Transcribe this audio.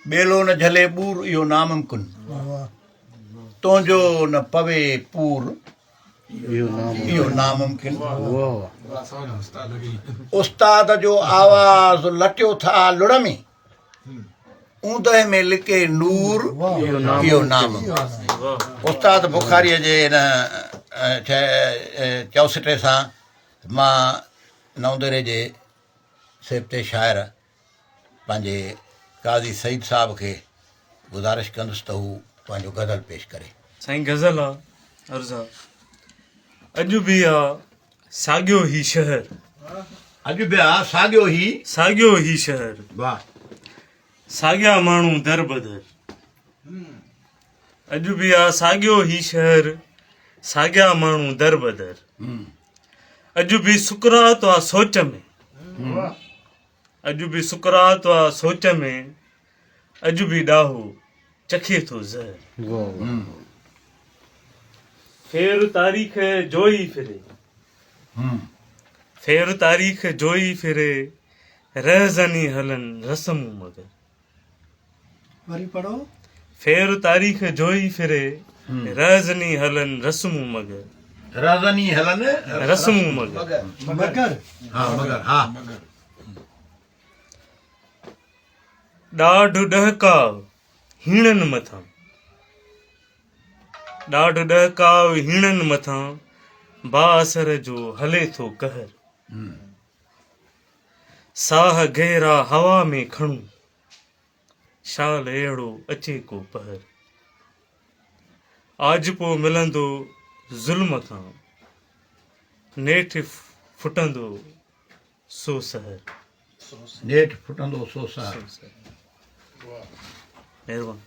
ॿेलो न झले ॿूर इहो नामुमकिन तुंहिंजो न पवे पूर इहो नामुमकिन उस्ताद जो आवाज़ लटियो था लुड़ में ऊंदहि में लिके नूर इहो नामुमकिन उस्ताद बुखारीअ जे हिन 64 सां मां नवंदरे जे सिबते शाइर पंहिंजे काज़ी सईद साहब खे गुज़ारिश कंदुसि त हू पंहिंजो गज़ल पेश करे। साईं गज़ल आहे अर्ज़ु आहे अॼु बि आहे साॻियो ही शहर अॼु बि आहे साॻियो ही शहर वाह साॻिया माण्हू दर बदर अॼु बि आहे साॻियो ही शहर साॻिया माण्हू दर बदर अॼु बि सुकरात आहे सोच में अॼु बि सुकरात आहे सोच में अॼु बि ॾाहो चखे थो ज़हर फेर तारीख़ जोई फिरे फेर तारीख़ जोई फिरे रहज़नी हलन रस्मूं मगर वरी पढ़ो फेर तारीख़ जोई फिरे रहज़नी हलन रस्मूं मगर रज़नी हलन रस्मूं मगर मगर हा मगर हा ॾाढ ॾहकाव हीणनि मथां ॾाढ ॾहकाव हीणनि मथां बाअसर जो हले थो कहर साह गहरा हवा में खणूं शाल अहिड़ो अचे को पहर आज पो मिलंदो ज़ुल्म खां नेठि फुटंदो सो सहर नेठि फुटंदो सो सार महिरबानी।